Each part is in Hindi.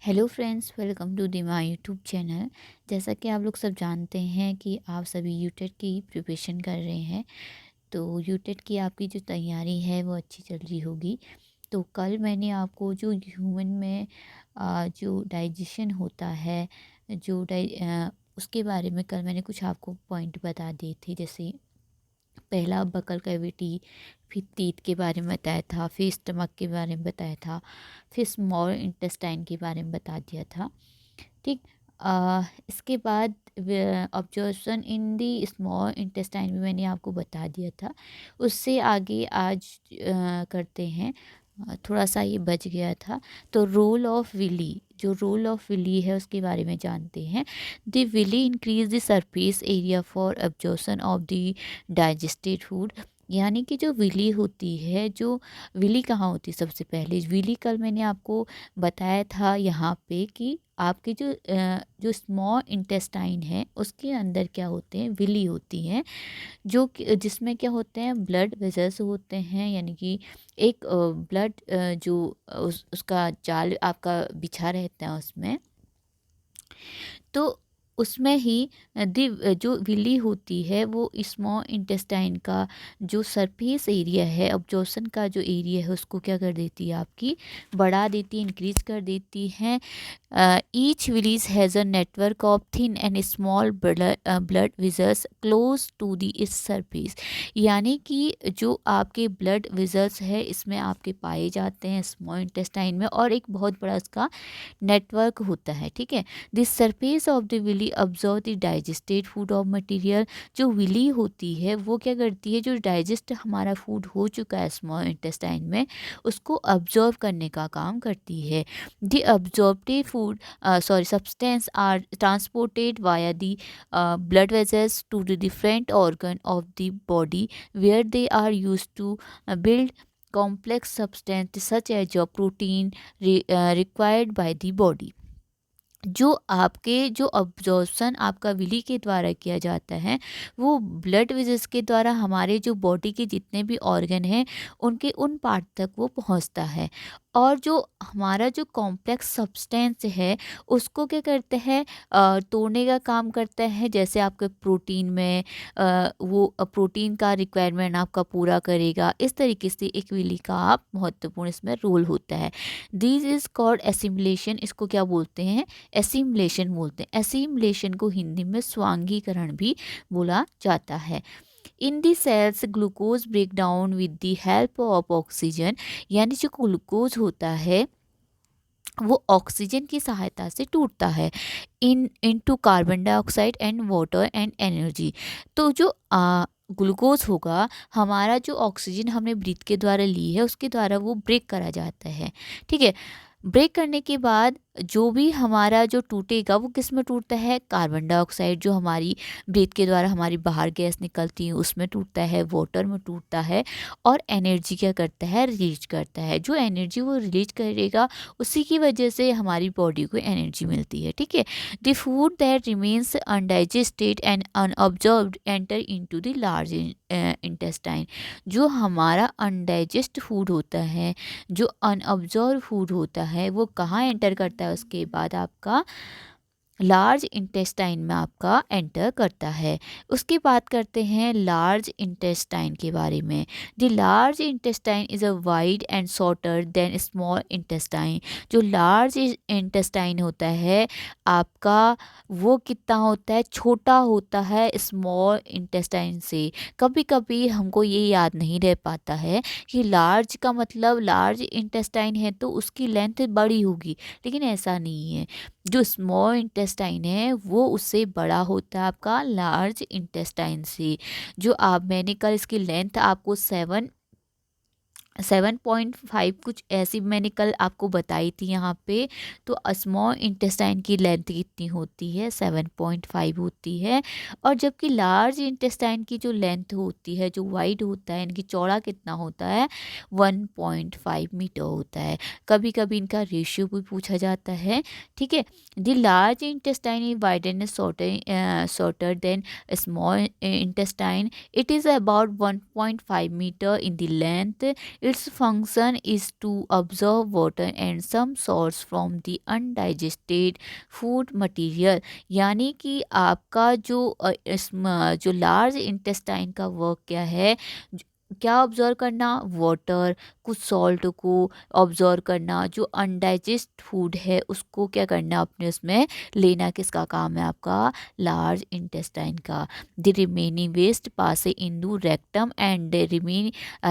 Hello friends, welcome to the my YouTube channel. जैसा कि आप लोग सब जानते हैं कि आप सभी यूटेट की प्रिपरेशन कर रहे हैं, तो यूटेट की आपकी जो तैयारी है वो अच्छी चल रही होगी। तो कल मैंने आपको जो ह्यूमन में जो डाइजेशन होता है, उसके बारे में कल मैंने कुछ आपको पॉइंट बता दिए थे। जैसे पहला बकल कैविटी, फिर टीथ के बारे में बताया था, फिर स्टमक के बारे में बताया था, फिर स्मॉल इंटेस्टाइन के बारे में बता दिया था। ठीक। इसके बाद observation in the small intestine भी मैंने आपको बता दिया था। उससे आगे आज करते हैं। थोड़ा सा ये बच गया था। तो रोल ऑफ विली, जो रोल ऑफ विली है उसके बारे में जानते हैं। The villi increase the surface area for absorption of the digested food. यानी कि जो विली होती है, जो विली कहाँ होती है, सबसे पहले विली कल मैंने आपको बताया था यहाँ पे कि आपके जो स्मॉल इंटेस्टाइन है उसके अंदर क्या होते हैं, विली होती हैं, जिसमें क्या होते हैं, ब्लड वेसल्स होते हैं। यानी कि एक ब्लड जो उसका जाल आपका बिछा रहता है उसमें, तो उसमें ही जो विली होती है वो स्मॉल इंटेस्टाइन का जो सरफेस एरिया है, अब्जॉर्प्शन का जो एरिया है, उसको क्या कर देती है, आपकी बढ़ा देती है, इंक्रीज कर देती है। Each villus has a network of thin and small blood vessels close to the इस सरफेस। यानी कि जो आपके ब्लड विजल्स है इसमें आपके पाए जाते हैं स्मॉल इंटेस्टाइन में, और एक बहुत बड़ा इसका नेटवर्क होता है। ठीक है। This surface of the villi absorb the digested food of material. जो विली होती है वो क्या करती है, जो डाइजेस्ट हमारा फूड हो चुका है स्मॉल इंटेस्टाइन में, उसको अब्जॉर्व करने का काम करती है। The absorbed food substance are transported via the blood vessels to the different organ of the body, where they are used to build complex substance such as your protein required by the body। जो आपके जो अब्जॉर्प्शन आपका विली के द्वारा किया जाता है, वो ब्लड वेसल्स के द्वारा हमारे जो बॉडी के जितने भी ऑर्गन हैं उनके उन पार्ट तक वो पहुंचता है। और जो हमारा जो कॉम्प्लेक्स सब्सटेंस है उसको क्या करते हैं, तोड़ने का काम करता है। जैसे आपके प्रोटीन में वो प्रोटीन का रिक्वायरमेंट आपका पूरा करेगा। इस तरीके से एक विली का आप महत्वपूर्ण इसमें रोल होता है। This is called assimilation. इसको क्या बोलते हैं, एसिमिलेशन बोलते हैं। एसिमिलेशन को हिंदी में स्वांगीकरण भी बोला जाता है। In the cells glucose break down with the help of oxygen. यानी जो ग्लूकोज होता है वो ऑक्सीजन की सहायता से टूटता है into carbon dioxide and water and energy. तो जो ग्लूकोज होगा, हमारा जो ऑक्सीजन हमने ब्रीथ के द्वारा ली है उसके द्वारा वो ब्रेक करा जाता है। ठीक है। ब्रेक करने के बाद जो भी हमारा जो टूटेगा वो किस में टूटता है, कार्बन डाइऑक्साइड जो हमारी ब्रीथ के द्वारा हमारी बाहर गैस निकलती है उसमें टूटता है, वाटर में टूटता है, और एनर्जी क्या करता है, रिलीज करता है। जो एनर्जी वो रिलीज करेगा उसी की वजह से हमारी बॉडी को एनर्जी मिलती है। ठीक है। The food that remains undigested and unobserved enter into the large intestine. जो हमारा अनडाइजेस्ट फूड होता है, जो अनऑब्जर्व फूड होता है, वो कहाँ एंटर करता है, उसके बाद आपका लार्ज इंटेस्टाइन में आपका एंटर करता है। उसकी बात करते हैं लार्ज इंटेस्टाइन के बारे में। The large intestine is a wide and shorter than small intestine. जो लार्ज इंटेस्टाइन होता है आपका, वो कितना होता है, छोटा होता है स्मॉल इंटेस्टाइन से। कभी कभी हमको ये याद नहीं रह पाता है कि लार्ज का मतलब लार्ज इंटेस्टाइन है तो उसकी लेंथ बड़ी होगी, लेकिन ऐसा नहीं है। जो स्मॉल इंटेस्टाइन है वो उससे बड़ा होता है आपका लार्ज इंटेस्टाइन से। जो आप मैंने कल इसकी लेंथ आपको 7.5 कुछ ऐसी मैंने कल आपको बताई थी यहाँ पे। तो स्मॉल इंटेस्टाइन की लेंथ कितनी होती है, 7.5 होती है। और जबकि लार्ज इंटेस्टाइन की जो लेंथ होती है, जो वाइड होता है, इनकी चौड़ा कितना होता है, 1.5 मीटर होता है। कभी कभी इनका रेशियो भी पूछा जाता है। ठीक है। The large intestine is wide and shorter than small intestine. It is about 1.5 metre in the length. Its function is to observe water and some salts from the undigested food material. यानी कि आपका जो जो लार्ज इंटेस्टाइन का वर्क क्या है, क्या ऑब्जर्व करना, वाटर, कुछ सॉल्ट को ऑब्जर्व करना, जो अनडाइजेस्ट फूड है उसको क्या करना अपने उसमें लेना, किसका काम है आपका लार्ज इंटेस्टाइन का। The remaining waste pass into rectum and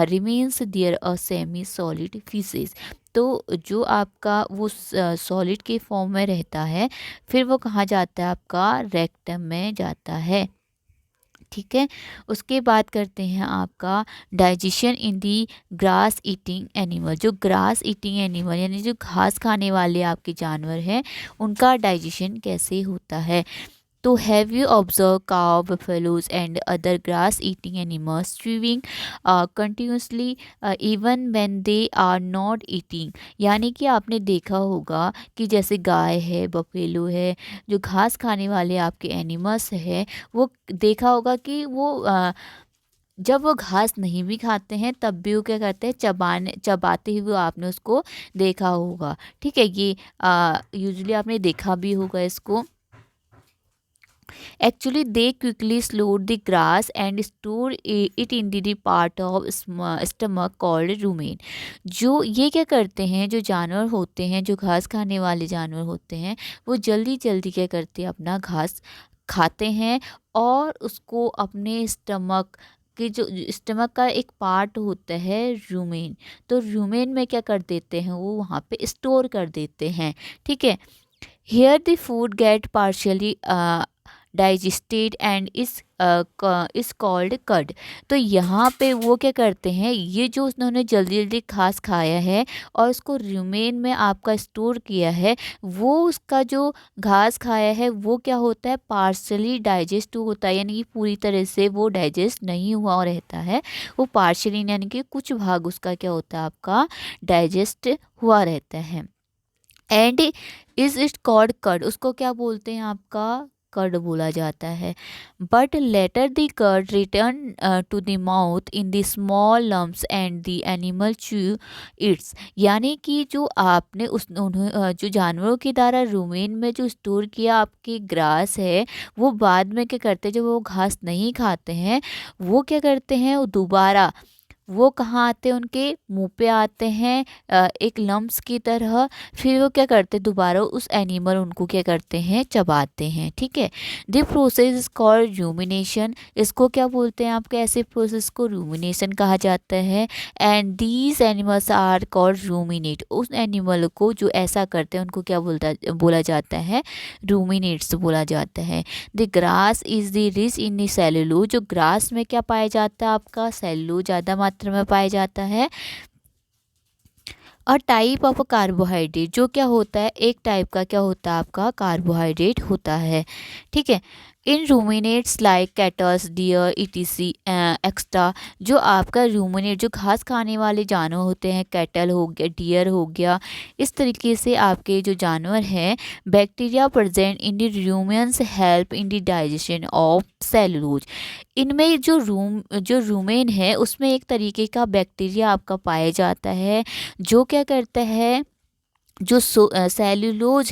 remains there a semi solid faeces. तो जो आपका वो सॉलिड के फॉर्म में रहता है, फिर वो कहाँ जाता है आपका रेक्टम में जाता है। ठीक है, उसके बाद करते हैं आपका डाइजेशन इन दी ग्रास ईटिंग एनिमल। जो ग्रास ईटिंग एनिमल यानी जो घास खाने वाले आपके जानवर हैं, उनका डाइजेशन कैसे होता है। तो have you observe cow, buffaloes and other grass eating animals chewing continuously even when they are not eating. यानी कि आपने देखा होगा कि जैसे गाय है, बफेलो है, जो घास खाने वाले आपके एनिमल्स है, वो देखा होगा कि वो जब वो घास नहीं भी खाते हैं तब भी वो क्या करते हैं, चबाते हुए आपने उसको देखा होगा। ठीक है, ये यूजुअली आपने देखा भी होगा इसको। Actually, they quickly slowed the grass and stored it in the part of stomach called rumen। जो ये क्या करते हैं, जो जानवर होते हैं, जो घास खाने वाले जानवर होते हैं, वो जल्दी जल्दी क्या करते हैं, अपना घास खाते हैं और उसको अपने स्टमक कि जो स्टमक का एक पार्ट होता है रूमेन, तो रूमेन में क्या कर देते हैं, वो वहाँ पे स्टोर कर देते हैं। ठीक है, here the food get partially digested and is called cud। तो यहाँ पे वो क्या करते हैं, ये जो उन्होंने जल्दी जल्दी घास खाया है और उसको रुमेन में आपका स्टोर किया है, वो उसका जो घास खाया है वो क्या होता है, पार्शली डाइजेस्ट होता है। यानी कि पूरी तरह से वो डाइजेस्ट नहीं हुआ रहता है, वो पार्शली यानी कि कुछ भाग उसका क्या होता है आपका डाइजेस्ट हुआ रहता है। And is it called curd, उसको क्या बोलते हैं आपका कर्ड बोला जाता है। But later the curd return to the mouth in the small lumps and the animal chew its. यानी कि जो आपने जो जानवरों के द्वारा रूमेन में जो स्टोर किया आपके ग्रास है, वो बाद में क्या करते हैं, जब वो घास नहीं खाते हैं, वो क्या करते हैं, वो दोबारा वो कहाँ आते हैं, उनके मुंह पे आते हैं एक लम्प्स की तरह। फिर वो क्या करते हैं, दोबारा उस एनिमल उनको क्या करते हैं, चबाते हैं। ठीक है, the process is called rumination. इसको क्या बोलते हैं आपके ऐसे प्रोसेस को रूमिनेशन कहा जाता है। And these animals are called ruminate. उस एनिमल को जो ऐसा करते हैं उनको क्या बोला जाता है, रूमिनेट्स बोला जाता है। The grass is the rich in cellulose. जो ग्रास में क्या पाया जाता है आपका सेलुलोज ज़्यादा मात्रा में पाया जाता है। और टाइप ऑफ कार्बोहाइड्रेट, जो क्या होता है, एक टाइप का क्या होता है आपका कार्बोहाइड्रेट होता है। ठीक है, in ruminants like cattles, deer ETC extra. जो आपका रूमिनेट जो घास खाने वाले जानवर होते हैं, कैटल हो गया, डियर हो गया, इस तरीके से आपके जो जानवर हैं, bacteria present in the rumens help in the digestion of cellulose. इनमें जो रूमेन है उसमें एक तरीके का बैक्टीरिया आपका पाया जाता है, जो क्या करता है, जो सेल्यूलोज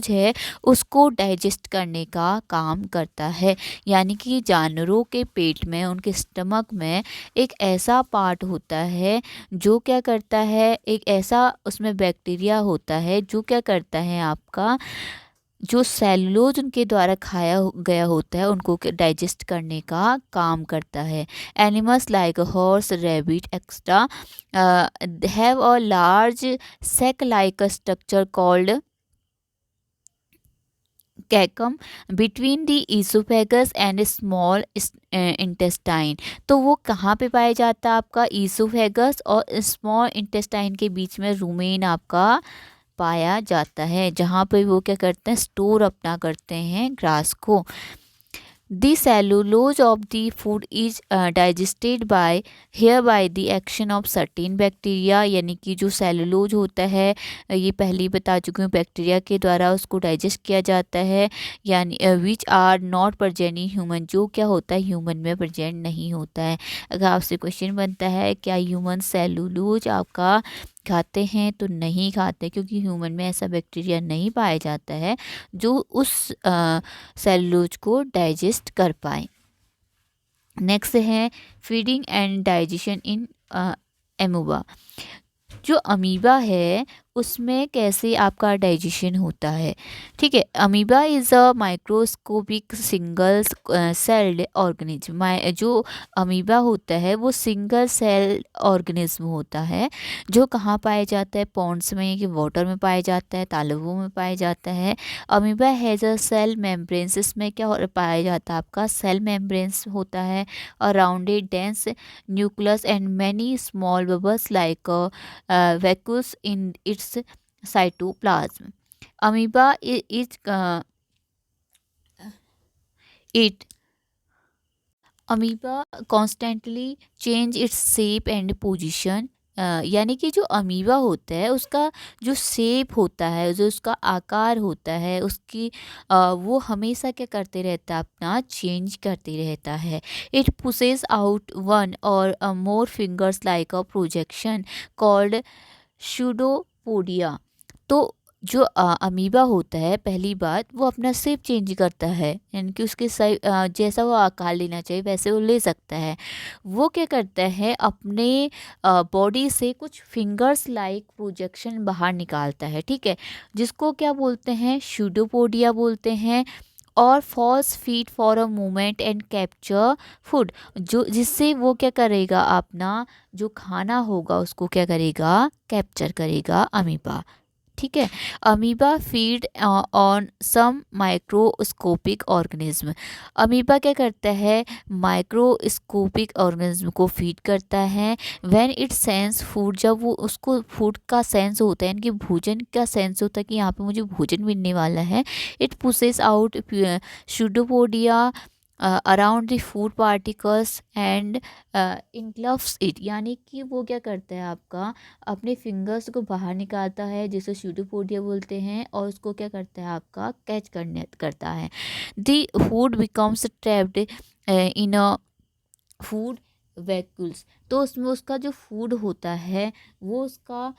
है उसको डाइजेस्ट करने का काम करता है। यानी कि जानवरों के पेट में, उनके स्टमक में एक ऐसा पार्ट होता है जो क्या करता है, एक ऐसा उसमें बैक्टीरिया होता है जो क्या करता है आपका जो सेलुलोज उनके द्वारा गया होता है उनको डाइजेस्ट करने का काम करता है। Animals like horse, rabbit extra have a large sac like structure called caecum between the oesophagus and small intestine. तो वो कहाँ पे पाया जाता है आपका ईसोफेगस और स्मॉल इंटेस्टाइन के बीच में रूमेन आपका पाया जाता है, जहाँ पे वो क्या करते हैं, स्टोर अपना करते हैं ग्रास को। The cellulose of the food is digested by here by the action of certain bacteria, यानी कि जो सेलुलोज होता है ये पहले ही बता चुकी हूँ बैक्टीरिया के द्वारा उसको डाइजेस्ट किया जाता है, यानी which are not present in human, जो क्या होता है ह्यूमन में प्रेजेंट नहीं होता है। अगर आपसे क्वेश्चन बनता है क्या ह्यूमन सेलुलोज आपका खाते हैं, तो नहीं खाते, क्योंकि ह्यूमन में ऐसा बैक्टीरिया नहीं पाया जाता है जो उस सेलुलोज को डाइजेस्ट कर पाए। नेक्स्ट है feeding and digestion in amoeba. जो अमीबा है उसमें कैसे आपका डाइजेशन होता है। ठीक है, amoeba is a microscopic single celled organism. जो अमीबा होता है वो सिंगल सेल ऑर्गेनिज्म होता है जो कहाँ पाया जाता है, पॉन्ड्स में कि वाटर में पाया जाता है, तालाबों में पाया जाता है। Amoeba has a cell membranes, इसमें क्या पाया जाता है आपका सेल मेम्ब्रेन्स होता है, arounded dense nucleus and many small bubbles like vacuoles in its cytoplasm. Amoeba it amoeba constantly change its shape and position। यानी कि जो अमीबा होता है उसका जो शेप होता है, जो उसका आकार होता है, उसकी वो हमेशा क्या करते रहता है, अपना चेंज करते रहता है। It pushes out one or more fingers like a projection called pseudopodia. तो जो अमीबा होता है पहली बात वो अपना शेप चेंज करता है, यानी कि उसके सही जैसा वो आकार लेना चाहिए वैसे वो ले सकता है। वो क्या करता है अपने बॉडी से कुछ फिंगर्स लाइक प्रोजेक्शन बाहर निकालता है। ठीक है, जिसको क्या बोलते हैं, शूडोपोडिया बोलते हैं। और false feet for a movement and capture food, जो जिससे वो क्या करेगा, अपना जो खाना होगा उसको क्या करेगा, कैप्चर करेगा अमीबा। ठीक है, amoeba feed on some microscopic organism. Amoeba क्या करता है, माइक्रोस्कोपिक ऑर्गेनिज्म को फीड करता है। व्हेन इट सेंस फूड, जब वो उसको फूड का सेंस होता है, यानी कि भोजन का सेंस होता है कि यहाँ पे मुझे भोजन मिलने वाला है, it pushes out pseudopodia around the food particles and engulfs it, यानी कि वो क्या करता है आपका अपने फिंगर्स को बाहर निकालता है जिसे शूडोपोडिया बोलते हैं, और उसको क्या करता है आपका कैच करता है। The food becomes trapped in a food vacuoles, तो उसमें उसका जो फूड होता है वो उसका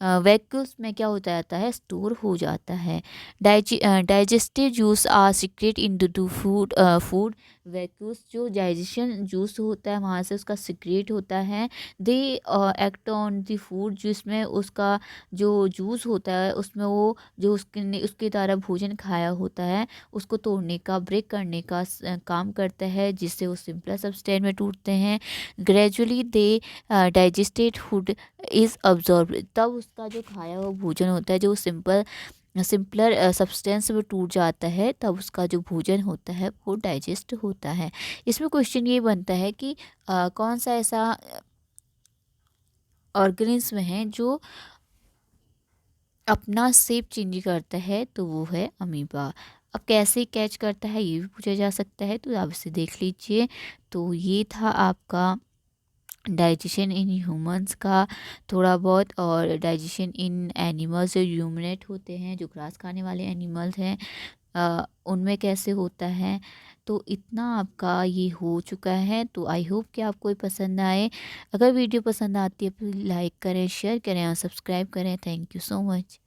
वैक्यूल्स में क्या होता जाता है, स्टोर हो जाता है। Digestive juice are secrete into food food vacuoles, जो डाइजेशन जूस होता है वहाँ से उसका सीक्रेट होता है। They act on the food, जिसमें उसका जो जूस होता है उसमें वो जो उसके द्वारा भोजन खाया होता है उसको तोड़ने का, ब्रेक करने का काम करता है, जिससे वो सिंपलर सब्सटेंस में टूटते हैं। Gradually they digested food is absorb, तब उसका जो खाया हुआ भोजन होता है जो सिंपलर सब्सटेंस में टूट जाता है, तब उसका जो भोजन होता है वो डाइजेस्ट होता है। इसमें क्वेश्चन ये बनता है कि कौन सा ऐसा ऑर्गेनिज्म है जो अपना शेप चेंज करता है, तो वो है अमीबा। अब कैसे कैच करता है ये भी पूछा जा सकता है, तो आप इसे देख लीजिए। तो ये था आपका डाइजेशन इन ह्यूमंस का थोड़ा बहुत, और डाइजेशन इन एनिमल्स जो यूमिनेट होते हैं, जो ग्रास खाने वाले एनिमल्स हैं, उनमें कैसे होता है। तो इतना आपका ये हो चुका है। तो आई होप कि आपको ये पसंद आए। अगर वीडियो पसंद आती है तो लाइक करें, शेयर करें और सब्सक्राइब करें। Thank you so much.